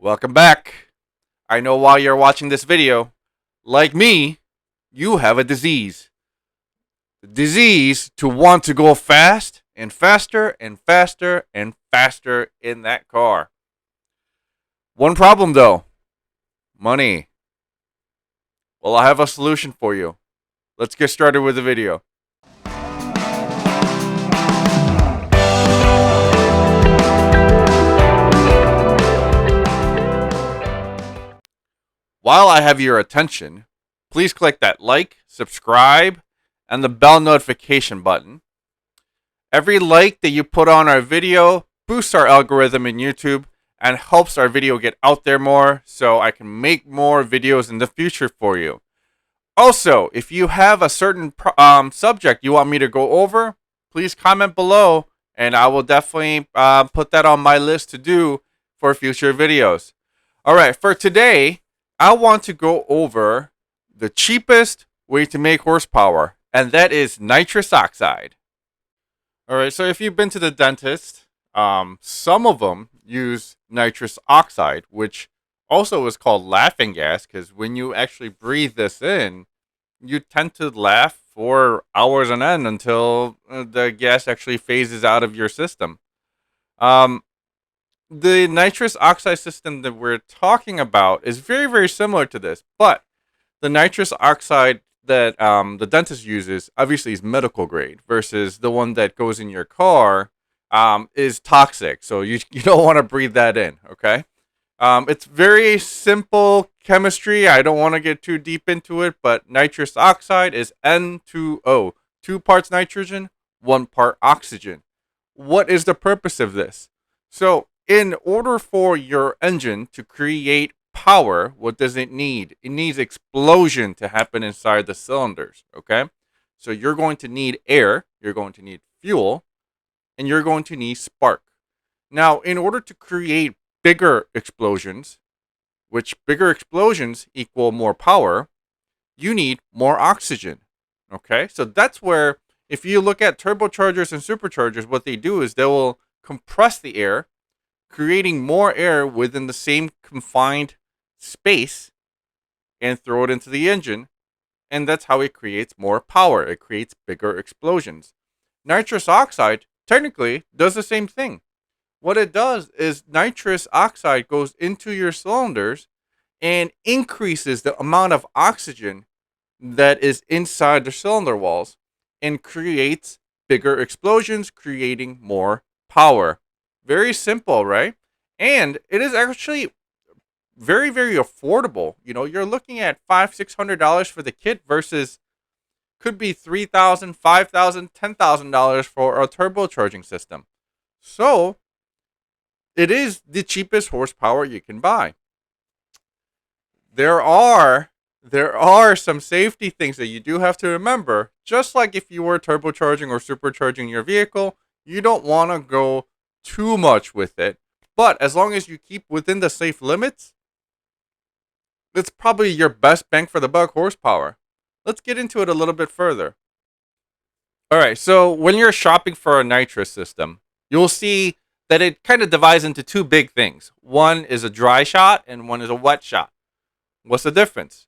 Welcome back. I know while you're watching this video, like me, you have a disease. The disease to want to go fast and faster and faster and faster in that car. One problem though, money. Well, I have a solution for you. Let's get started with the video. While I have your attention, please click that like, subscribe, and the bell notification button. Every like that you put on our video boosts our algorithm in YouTube and helps our video get out there more so I can make more videos in the future for you. Also, if you have a certain subject you want me to go over, please comment below and I will definitely put that on my list to do for future videos. Alright, for today, I want to go over the cheapest way to make horsepower, and that is nitrous oxide. Alright, so if you've been to the dentist, some of them use nitrous oxide, which also is called laughing gas, because when you actually breathe this in, you tend to laugh for hours on end until the gas actually phases out of your system. The nitrous oxide system that we're talking about is very, very similar to this, but the nitrous oxide that the dentist uses obviously is medical grade versus the one that goes in your car is toxic. So you don't want to breathe that in, okay? It's very simple chemistry. I don't want to get too deep into it, but nitrous oxide is N2O, 2 parts nitrogen, 1 part oxygen. What is the purpose of this? So in order for your engine to create power, what does it need? It needs explosion to happen inside the cylinders, okay? So you're going to need air, you're going to need fuel, and you're going to need spark. Now, in order to create bigger explosions, which bigger explosions equal more power, you need more oxygen, okay? So that's where, if you look at turbochargers and superchargers, what they do is they will compress the air, creating more air within the same confined space and throw it into the engine, and that's how it creates more power. It creates bigger explosions. Nitrous oxide technically does the same thing. What it does is nitrous oxide goes into your cylinders and increases the amount of oxygen that is inside the cylinder walls and creates bigger explosions, creating more power. Very simple, right? And it is actually very, very affordable. You know, you're looking at $500-$600 for the kit versus could be $3,000, $5,000, $10,000 for a turbocharging system. So it is the cheapest horsepower you can buy. There are some safety things that you do have to remember. Just like if you were turbocharging or supercharging your vehicle, you don't want to go too much with it, but as long as you keep within the safe limits, it's probably your best bang for the buck horsepower. Let's get into it a little bit further. Alright, so when you're shopping for a nitrous system, you'll see that it kind of divides into two big things. One is a dry shot and one is a wet shot. What's the difference?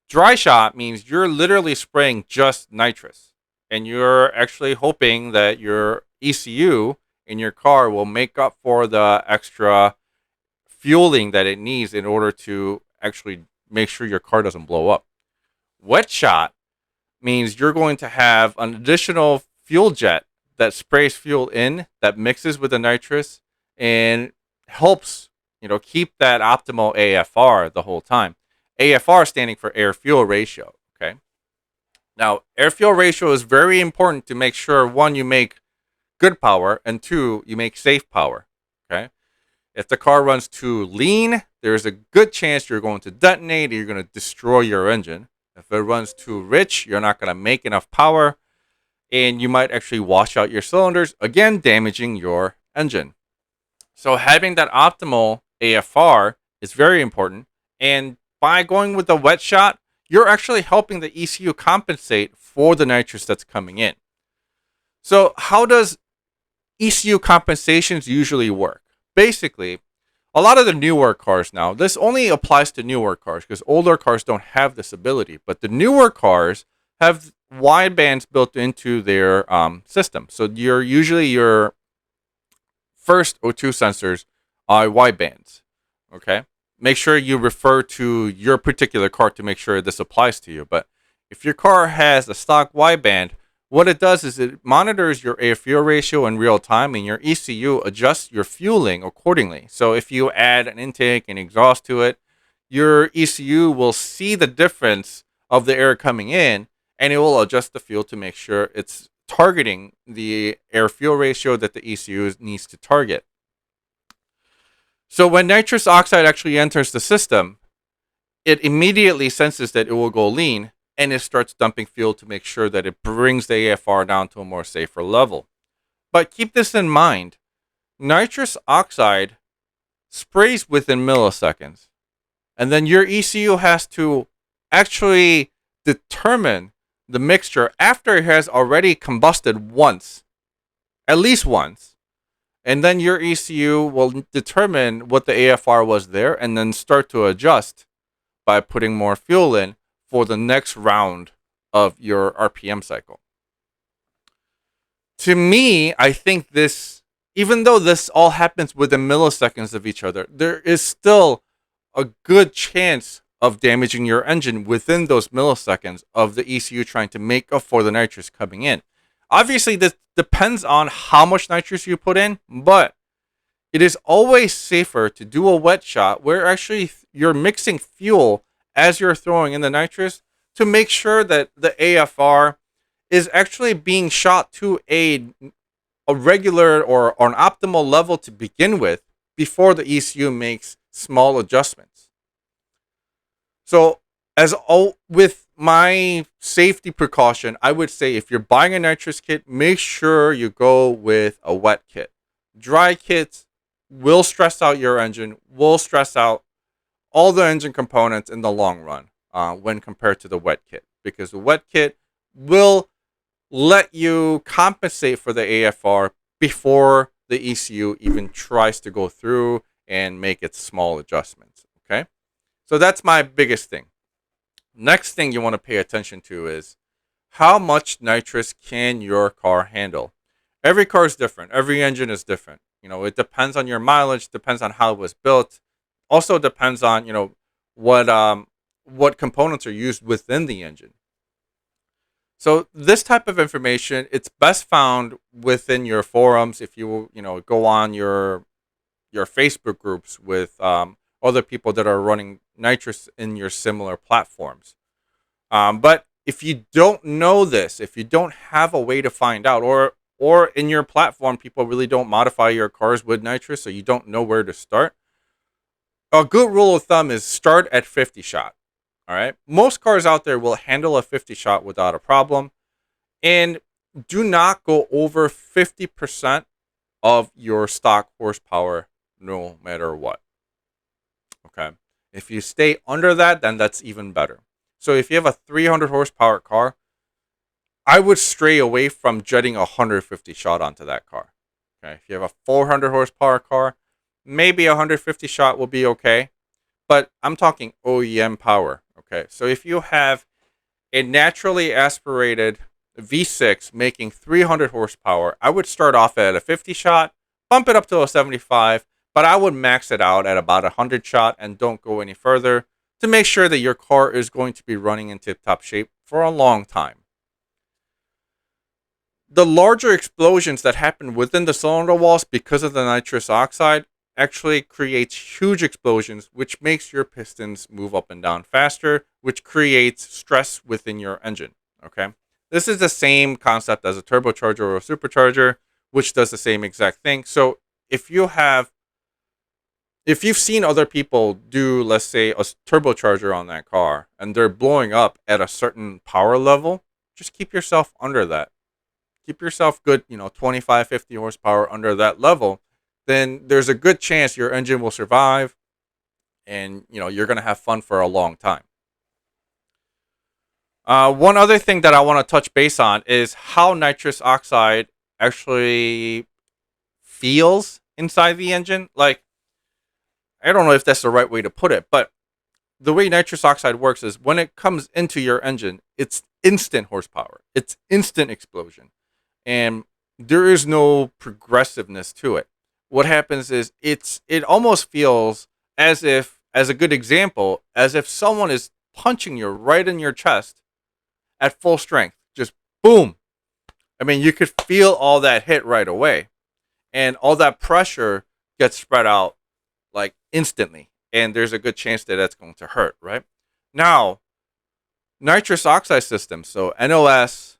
Dry shot means you're literally spraying just nitrous, and you're actually hoping that your ECU in your car will make up for the extra fueling that it needs in order to actually make sure your car doesn't blow up. Wet shot means you're going to have an additional fuel jet that sprays fuel in, that mixes with the nitrous and helps, keep that optimal AFR the whole time. AFR standing for air fuel ratio, okay? Now, air fuel ratio is very important to make sure, one, you make good power, and two, you make safe power, okay? If the car runs too lean, there's a good chance you're going to detonate, you're going to destroy your engine. If it runs too rich, you're not going to make enough power, and you might actually wash out your cylinders, again, damaging your engine. So having that optimal AFR is very important, and by going with the wet shot, you're actually helping the ECU compensate for the nitrous that's coming in. So how does ECU compensations usually work? Basically, a lot of the newer cars now, this only applies to newer cars because older cars don't have this ability, but the newer cars have widebands built into their system. So your first O2 sensors are widebands. Okay, make sure you refer to your particular car to make sure this applies to you. But if your car has a stock wideband, what it does is it monitors your air fuel ratio in real time, and your ECU adjusts your fueling accordingly. So if you add an intake and exhaust to it, your ECU will see the difference of the air coming in, and it will adjust the fuel to make sure it's targeting the air fuel ratio that the ECU needs to target. So when nitrous oxide actually enters the system, it immediately senses that it will go lean, and it starts dumping fuel to make sure that it brings the AFR down to a more safer level. But keep this in mind, nitrous oxide sprays within milliseconds, and then your ECU has to actually determine the mixture after it has already combusted once, at least once. And then your ECU will determine what the AFR was there and then start to adjust by putting more fuel in for the next round of your RPM cycle. To me, I think this, even though this all happens within milliseconds of each other, there is still a good chance of damaging your engine within those milliseconds of the ECU trying to make up for the nitrous coming in. Obviously, this depends on how much nitrous you put in, but it is always safer to do a wet shot where actually you're mixing fuel as you're throwing in the nitrous to make sure that the AFR is actually being shot to a regular or an optimal level to begin with before the ECU makes small adjustments. So with my safety precaution, I would say if you're buying a nitrous kit, make sure you go with a wet kit. Dry kits will stress out your engine, will stress out all the engine components in the long run when compared to the wet kit, because the wet kit will let you compensate for the AFR before the ECU even tries to go through and make its small adjustments. Okay, so that's my biggest thing. Next thing you want to pay attention to is how much nitrous can your car handle. Every car is different. Every engine is different. It depends on your mileage, depends on how it was built. Also depends on, what components are used within the engine. So this type of information, it's best found within your forums. If you, go on your Facebook groups with other people that are running nitrous in your similar platforms. But if you don't know this, if you don't have a way to find out, or in your platform, people really don't modify your cars with nitrous, so you don't know where to start, a good rule of thumb is start at 50 shot. All right. Most cars out there will handle a 50 shot without a problem. And do not go over 50% of your stock horsepower no matter what. Okay. If you stay under that, then that's even better. So if you have a 300 horsepower car, I would stray away from jetting a 150 shot onto that car. Okay. If you have a 400 horsepower car, maybe a 150 shot will be okay. But I'm talking OEM power. Okay. So if you have a naturally aspirated V6 making 300 horsepower, I would start off at a 50 shot, bump it up to a 75, but I would max it out at about a 100 shot and don't go any further to make sure that your car is going to be running in tip-top shape for a long time. The larger explosions that happen within the cylinder walls because of the nitrous oxide actually creates huge explosions, which makes your pistons move up and down faster, which creates stress within your engine. Okay. This is the same concept as a turbocharger or a supercharger, which does the same exact thing. So if you've seen other people do, let's say, a turbocharger on that car and they're blowing up at a certain power level, just keep yourself under that. Keep yourself good, 25, 50 horsepower under that level. Then there's a good chance your engine will survive and, you're going to have fun for a long time. One other thing that I want to touch base on is how nitrous oxide actually feels inside the engine. Like, I don't know if that's the right way to put it, but the way nitrous oxide works is when it comes into your engine, it's instant horsepower. It's instant explosion. And there is no progressiveness to it. What happens is it almost feels as if, as a good example, as if someone is punching you right in your chest at full strength. Just boom. I mean, you could feel all that hit right away. And all that pressure gets spread out like instantly. And there's a good chance that that's going to hurt, right? Now, nitrous oxide systems, so NOS,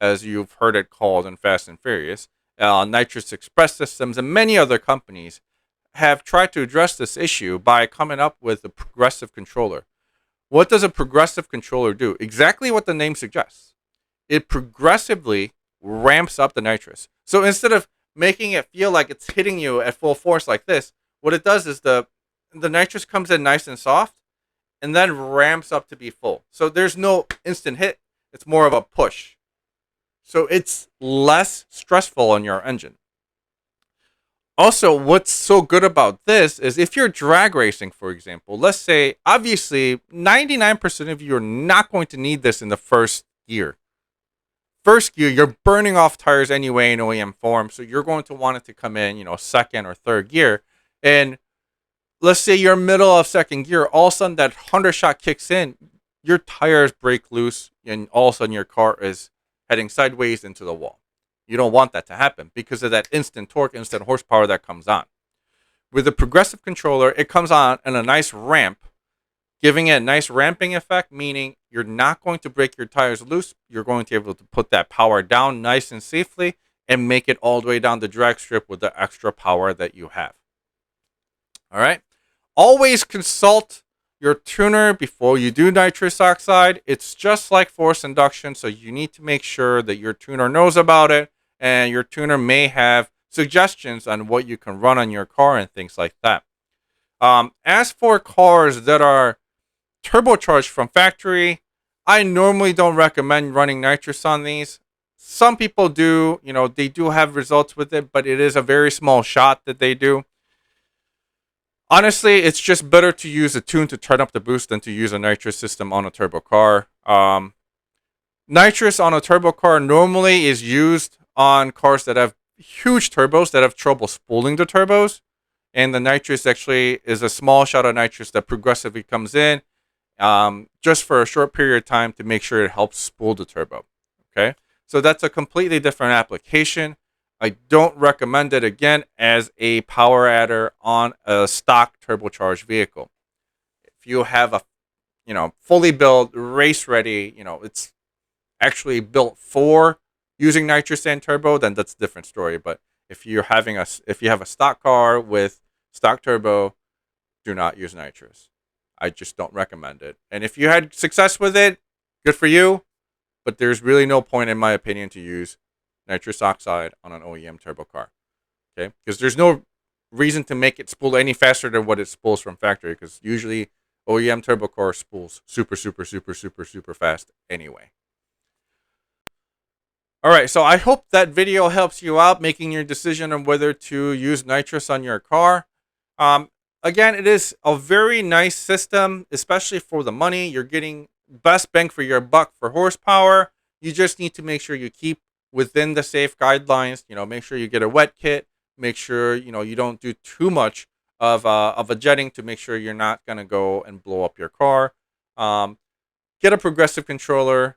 as you've heard it called in Fast and Furious, Nitrous Express Systems, and many other companies have tried to address this issue by coming up with a progressive controller. What does a progressive controller do? Exactly what the name suggests. It progressively ramps up the nitrous. So instead of making it feel like it's hitting you at full force like this, what it does is the nitrous comes in nice and soft and then ramps up to be full. So there's no instant hit. It's more of a push. So it's less stressful on your engine. Also, what's so good about this is if you're drag racing, for example, let's say, obviously, 99% of you are not going to need this in the first gear. First gear, you're burning off tires anyway in OEM form, so you're going to want it to come in, second or third gear. And let's say you're middle of second gear, all of a sudden that 100 shot kicks in, your tires break loose, and all of a sudden your car is heading sideways into the wall. You don't want that to happen because of that instant torque, instant horsepower that comes on. With a progressive controller, it comes on in a nice ramp, giving it a nice ramping effect, meaning you're not going to break your tires loose. You're going to be able to put that power down nice and safely and make it all the way down the drag strip with the extra power that you have. All right. Always consult your tuner before you do nitrous oxide. It's just like force induction, so you need to make sure that your tuner knows about it, and your tuner may have suggestions on what you can run on your car and things like that. As for cars that are turbocharged from factory, I normally don't recommend running nitrous on these. Some people do, they do have results with it, but it is a very small shot that they do. Honestly, it's just better to use a tune to turn up the boost than to use a nitrous system on a turbo car. Nitrous on a turbo car normally is used on cars that have huge turbos that have trouble spooling the turbos. And the nitrous actually is a small shot of nitrous that progressively comes in just for a short period of time to make sure it helps spool the turbo. Okay, so that's a completely different application. I don't recommend it, again, as a power adder on a stock turbocharged vehicle. If you have a, fully built, race ready, it's actually built for using nitrous and turbo, then that's a different story. But if you have a stock car with stock turbo, do not use nitrous. I just don't recommend it. And if you had success with it, good for you. But there's really no point, in my opinion, to use nitrous oxide on an OEM turbo car. Okay, because there's no reason to make it spool any faster than what it spools from factory, because usually OEM turbo car spools super fast anyway. All right, so I hope that video helps you out making your decision on whether to use nitrous on your car. Again, it is a very nice system, especially for the money. You're getting best bang for your buck for horsepower. You just need to make sure you keep within the safe guidelines. Make sure you get a wet kit. Make sure you don't do too much of a jetting to make sure you're not going to go and blow up your car. Get a progressive controller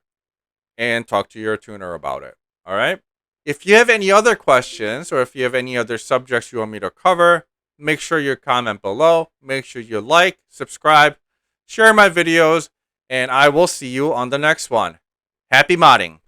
and talk to your tuner about it. All right. If you have any other questions, or if you have any other subjects you want me to cover, make sure you comment below. Make sure you like, subscribe, share my videos, and I will see you on the next one. Happy modding.